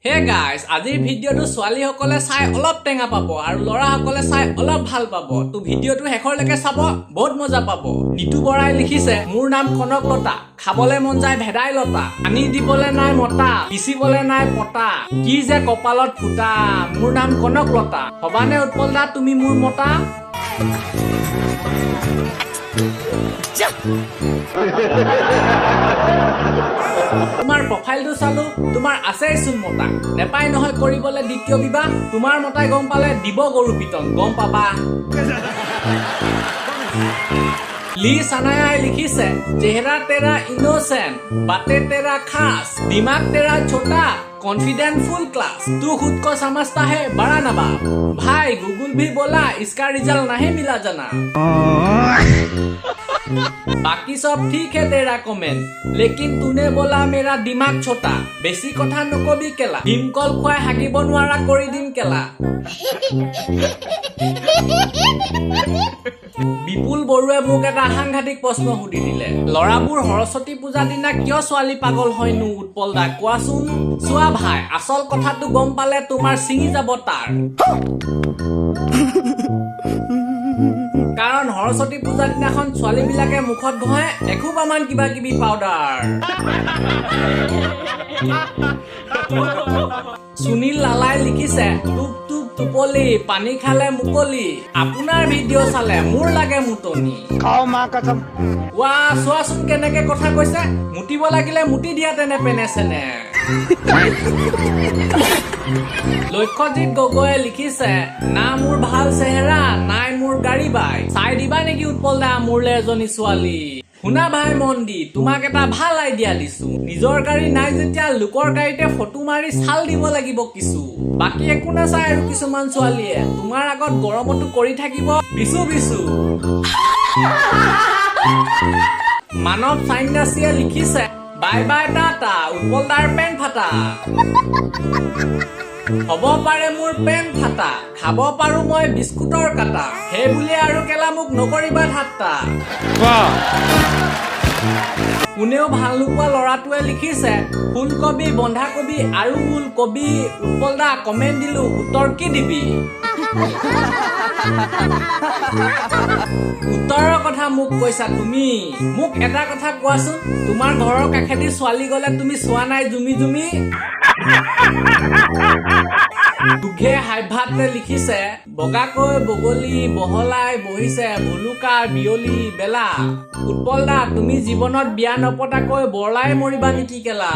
Hey guys, আজিৰ ভিডিঅ'টো ছোৱালী সকলে চাই অলপ টেঙা পাব আৰু লৰা সকলে চাই অলপ ভাল পাব। তো ভিডিঅ'টো শেষৰলৈকে চাব, বহুত মজা পাব। নিতু বৰাই লিখিছে, মোৰ নাম কনকলতা, খাবলে মন যায় ভেদাইলতা, আনি দিবলে নাই মতা, পিচিবলে নাই পতা, কি যে কপালত ফুটা, মোৰ নাম কনকলতা, হবানে উৎপল দা তুমি মোৰ মতা? তোমাৰ প্ৰফাইলটো চালো, তোমাৰ আছেই চোন মতা, নেপাই নহয় কৰিবলে দ্বিতীয় বিবাহ, তোমাৰ মতাই গম পালে দিব গৰু পিটন, গম পাবা। লি সানায়াই লিখিছে, চেহাৰা তেৰা ইনোসেন্ট, বাতে তেरा खास, दिमाग तेरा छोटा, कॉन्फिडेंट फुल क्लास, तू खुद को समझता है बड़ा नवाब, भाई गूगल भी बोला इसका रिजल्ट नहीं मिला जना। बाकी सब ठीक है तेरा कमेंट, लेकिन तूने बोला मेरा दिमाग छोटा, बेसी कथा नकबी केला, भीमकल खुआई हागिब নোৱাৰা কৰি দিম কেলা। বিপুল বৰুৱে মোক এটা সাংঘাতিক প্ৰশ্ন সুধি দিলে, লৰাবোৰ সৰস্বতী পূজা দিনা কিয় ছোৱালী পাগল হয়নো উৎপল দা কোৱাচোন? চোৱা ভাই, আচল কথাটো গম পালে তোমাৰ ছিঙি যাব তাৰ। কাৰণ সৰস্বতী পূজা দিনাখন ছোৱালী বিলাকে মুখত ঘহে এখোপামান কিবা কিবি পাউডাৰ। সুনীল লালাই লিখিছে, টুপ টুপ টুপলি, পানী খালে মুকলি, আপোনাৰ ভিডিঅ' চালে মোৰ লাগে মুতনি। ৱা চোৱাচোন কেনেকে কথা কৈছে, মুতিব লাগিলে মুতি দিয়া তেনে পেনে চেনে। লক্ষ্যজিৎ গগৈয়ে লিখিছে, না মোৰ ভাল চেহেৰা, নাই মোৰ গাড়ী বাই, চাই দিবা নেকি উৎপল দা মোৰলে এজনী ছোৱালী? শুনা ভাই মন দি, তোমাক এটা ভাল আইডিয়া দিছো, নিজৰ গাড়ী নাই যেতিয়া লোকৰ গাড়ীতে ফটো মাৰি চাল দিব লাগিব কিছু, বাকী একো নাচাই আৰু কিছুমান ছোৱালীয়ে তোমাৰ আগত গৰমতো কৰি থাকিব বিচু বিচু। মানৱ চাইনাচিয়ে লিখিছে, বাই বাই টাটা, উৎপল দাৰ পেন ফাটা, হব পাৰে মোৰ পেন ফাটা, খাব পাৰো মই বিস্কুটৰ কাটা, সেই বুলি আৰু কেলা মোক নকৰিবা ঠাট্টা। কোনেও ভাল নোপোৱা ল'ৰাটোৱে লিখিছে, ফুলকবি বন্ধাকবি আৰু ওলকবি, উৎপল দা কমেন্ট দিলো উত্তৰ কি দিবি? উত্তৰৰ কথা মোক কৈছা তুমি, মোক এটা কথা কোৱাচোন, তোমাৰ ঘৰৰ কাষেদি ছোৱালী গলে তুমি চোৱা নাই জুমি জুমি? দুখে হাইভাতে লিখিছে, বগাকৈ বগলী বহলাই বহিছে ভুলুকাৰ বিয়লি বেলা, উৎপল দা তুমি জীৱনত বিয়া নপতাকৈ বৰলাই মৰিবা নেকি কেলা?